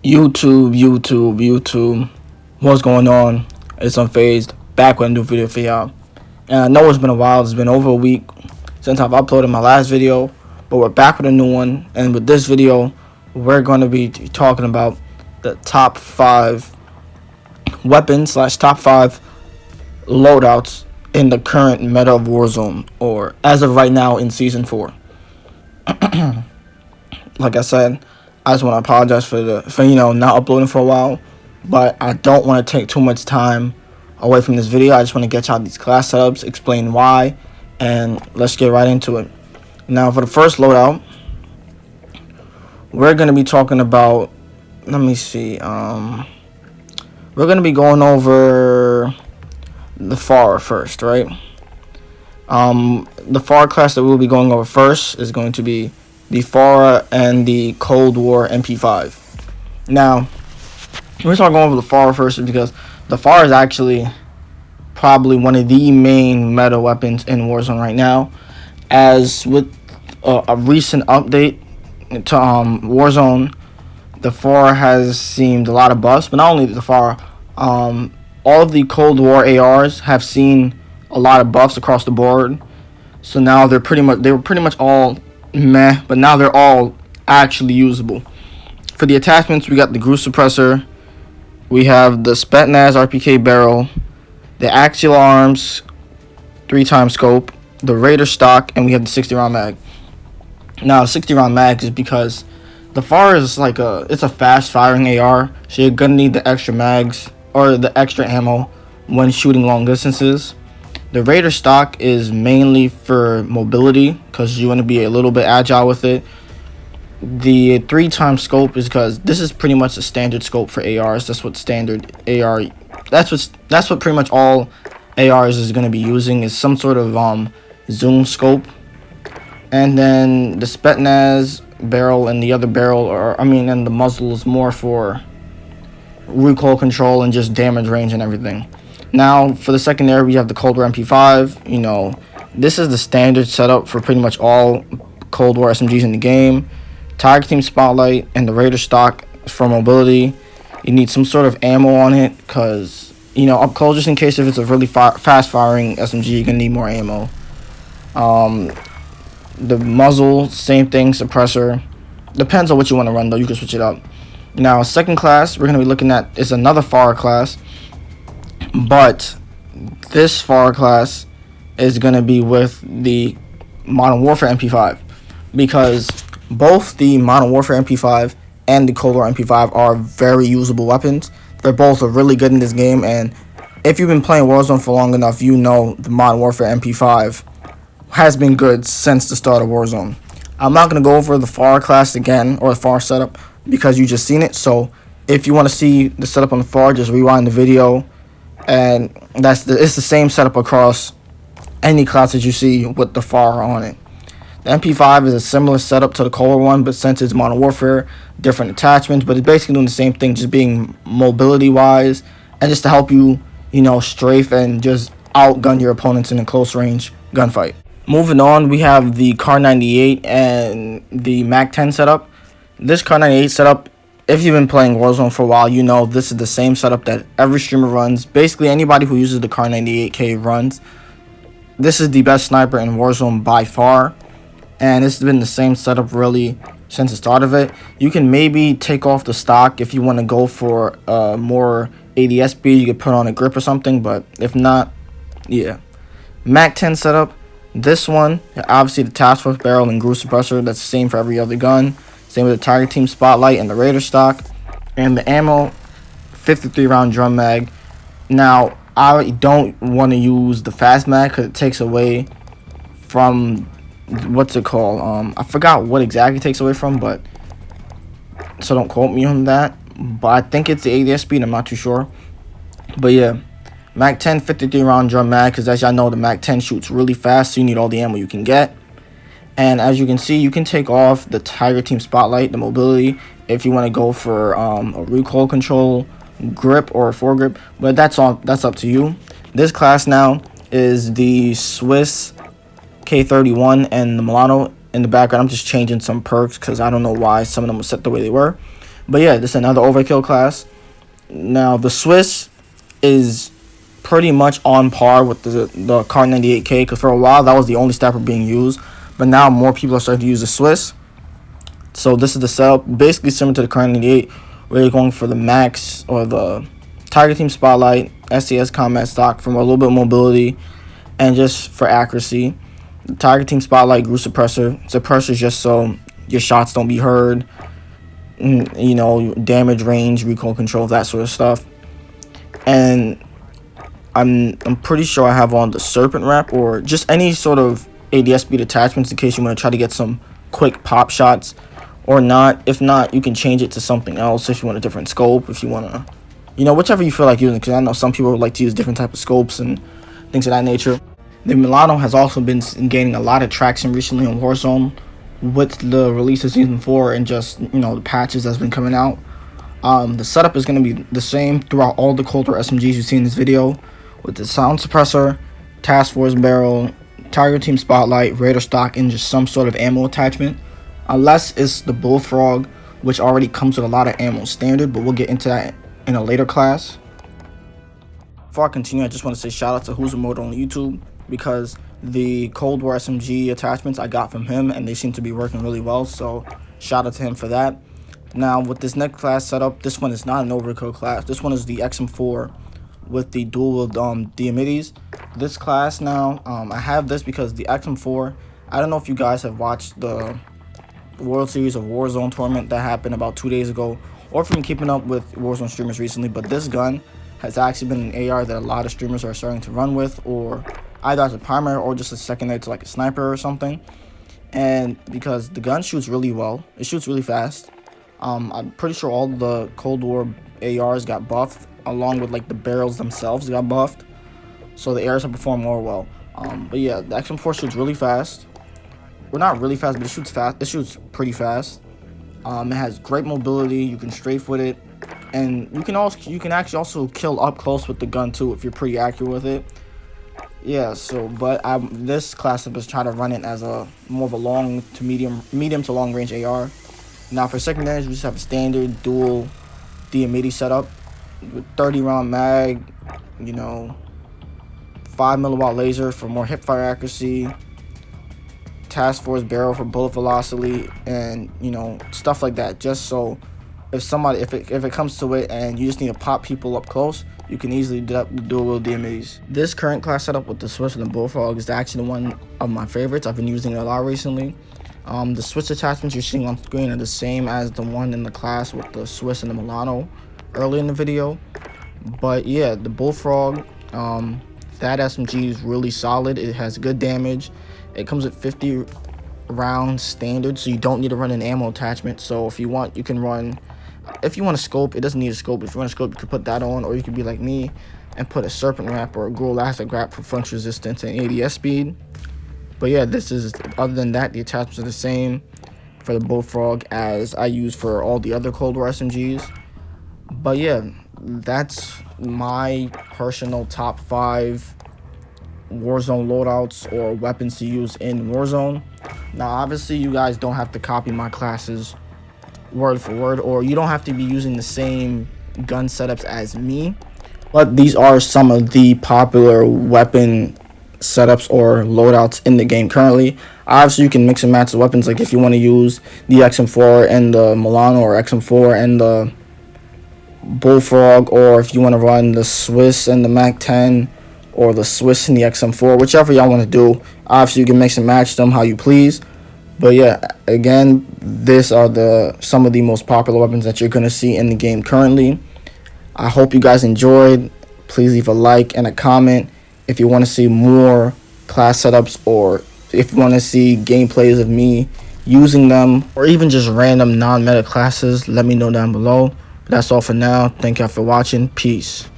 YouTube, what's going on? It's Unphased, back with a new video for y'all. And I know it's been a while, it's been over a week since I've uploaded my last video, but we're back with a new one. And with this video, we're going to be talking about the top 5 weapons / top 5 loadouts in the current meta of Warzone, or as of right now in Season 4. Like I said, I just want to apologize for not uploading for a while, but I don't want to take too much time away from this video. I just want to get y'all these class setups, explain why, and let's get right into it. Now, for the first loadout, we're going to be talking about, we're going to be going over the Fara first, right? The Fara class that we'll be going over first is going to be the Fara and the Cold War MP5. Now, we're going over the Fara first because the Fara is actually probably one of the main meta weapons in Warzone right now. As with a recent update to Warzone, the Fara has seen a lot of buffs, but not only the Fara, all of the Cold War ARs have seen a lot of buffs across the board. So now they were pretty much all meh, but now they're all actually usable. For the attachments, we got the Groove Suppressor, we have the Spetsnaz RPK barrel, the Axial Arms 3x scope, the Raider stock, and we have the 60 round mag. Now, 60 round mag is because the Fara is it's a fast firing AR, so you're gonna need the extra mags or the extra ammo when shooting long distances. The Raider stock is mainly for mobility because you want to be a little bit agile with it. The 3x scope is because this is pretty much a standard scope for ARs. That's what standard AR. That's what pretty much all ARs is going to be using, is some sort of zoom scope. And then the Spetsnaz barrel and the other barrel, and the muzzle is more for recoil control and just damage range and everything. Now, for the secondary, we have the Cold War MP5. This is the standard setup for pretty much all Cold War SMGs in the game. Tiger Team Spotlight and the Raider stock for mobility. You need some sort of ammo on it because, up close, just in case if it's a really fast-firing SMG, you're going to need more ammo. The muzzle, same thing, suppressor. Depends on what you want to run, though. You can switch it up. Now, second class, we're going to be looking at is another Fara class. But this Fara class is going to be with the Modern Warfare MP5, because both the Modern Warfare MP5 and the Cold War MP5 are very usable weapons. They're both really good in this game, and if you've been playing Warzone for long enough, you know the Modern Warfare MP5 has been good since the start of Warzone. I'm not going to go over the Fara class again, or the Fara setup, because you just seen it. So if you want to see the setup on the Fara, just rewind the video. And it's the same setup across any class that you see with the Fara on it. The MP5 is a similar setup to the Cold War one, but since it's Modern Warfare, different attachments, but it's basically doing the same thing, just being mobility wise and just to help you, strafe and just outgun your opponents in a close range gunfight. Moving on, we have the Kar 98 and the Mac 10 setup. This Kar 98 setup, if you've been playing Warzone for a while, this is the same setup that every streamer runs. Basically, anybody who uses the Kar 98K runs. This is the best sniper in Warzone by far, and it's been the same setup really since the start of it. You can maybe take off the stock if you want to go for more ADS speed. You could put on a grip or something, but if not, yeah. Mac 10 setup. This one, obviously the Task Force barrel and Groove Suppressor. That's the same for every other gun. Same with the Tiger Team Spotlight and the Raider stock. And the ammo, 53 round drum mag. Now, I don't want to use the fast mag because it takes away from, what's it called? I forgot what exactly it takes away from, but, so don't quote me on that. But I think it's the ADS speed, I'm not too sure. But yeah, Mac 10, 53 round drum mag, because as y'all know, the Mac 10 shoots really fast, so you need all the ammo you can get. And as you can see, you can take off the Tiger Team Spotlight, the mobility, if you want to go for a recoil control, grip, or a foregrip. But that's up to you. This class now is the Swiss K31 and the Milano in the background. I'm just changing some perks because I don't know why some of them were set the way they were. But yeah, this is another overkill class. Now the Swiss is pretty much on par with the Car 98K, because for a while that was the only stepper being used, but now more people are starting to use the Swiss. So this is the setup, basically similar to the Car 98, where you're going for the max or the Tiger Team Spotlight, STS combat stock for a little bit of mobility and just for accuracy. The Tiger Team Spotlight, Groove Suppressor. Suppressor is just so your shots don't be heard, you know, damage range, recoil control, that sort of stuff. And I'm pretty sure I have on the Serpent Wrap or just any sort of ADS speed attachments in case you want to try to get some quick pop shots or not. If not, you can change it to something else if you want a different scope, if you want to, you know, whichever you feel like using, because I know some people would like to use different type of scopes and things of that nature. The Milano has also been gaining a lot of traction recently on Warzone with the release of Season 4 and just, you know, the patches that's been coming out. The setup is going to be the same throughout all the Cold War SMGs you see in this video, with the sound suppressor, task force barrel, Tiger Team Spotlight, Raider stock, and just some sort of ammo attachment. Unless it's the Bullfrog, which already comes with a lot of ammo standard, but we'll get into that in a later class. Before I continue, I just want to say shout out to Who's Remote on YouTube, because the Cold War SMG attachments I got from him and they seem to be working really well, so shout out to him for that. Now with this next class setup, this one is not an overkill class. This one is the Xm4 with the dual Diamattis. This class now, I have this because the Xm4, I don't know if you guys have watched the World Series of Warzone tournament that happened about 2 days ago, or from keeping up with Warzone streamers recently, but this gun has actually been an AR that a lot of streamers are starting to run with, or either as a primary or just a secondary to like a sniper or something. And because the gun shoots really well, it shoots really fast. I'm pretty sure all the Cold War ARs got buffed, along with like the barrels themselves got buffed, so the ARs have performed more well. But yeah, the Xm4 shoots really fast. Well, not really fast, but it shoots fast. It shoots pretty fast. It has great mobility. You can strafe with it, and you can actually also kill up close with the gun too if you're pretty accurate with it. Yeah, so but this class up is trying to run it as a more of a long to medium to long range AR. Now for secondaries, we just have a standard dual Diamatti setup with 30 round mag, you know, 5mW laser for more hip fire accuracy, task force barrel for bullet velocity, and you know, stuff like that, just so if it comes to it and you just need to pop people up close, you can easily do up the dual DMAs. This current class setup with the Swiss and the Bullfrog is actually one of my favorites. I've been using it a lot recently. The Swiss attachments you're seeing on screen are the same as the one in the class with the Swiss and the Milano early in the video. But yeah, the Bullfrog, that SMG is really solid. It has good damage. It comes with 50 rounds standard, so you don't need to run an ammo attachment. So if you want, you can run, if you want a scope, it doesn't need a scope. If you want a scope, you could put that on, or you could be like me and put a Serpent Wrap or a Groove Elastic Wrap for flinch resistance and ADS speed. But yeah, this is, other than that, the attachments are the same for the Bullfrog as I use for all the other Cold War SMGs. But yeah, that's my personal top 5 Warzone loadouts or weapons to use in Warzone. Now obviously you guys don't have to copy my classes word for word, or you don't have to be using the same gun setups as me, but these are some of the popular weapon setups or loadouts in the game currently. Obviously you can mix and match the weapons, like if you want to use the Xm4 and the Milano, or Xm4 and the Bullfrog, or if you want to run the Swiss and the Mac 10, or the Swiss and the Xm4, whichever y'all want to do. Obviously you can mix and match them how you please. But yeah, again, these are some of the most popular weapons that you're going to see in the game currently. I hope you guys enjoyed. Please leave a like and a comment if you want to see more class setups, or if you want to see gameplays of me using them, or even just random non-meta classes. Let me know down below. But that's all for now. Thank y'all for watching. Peace.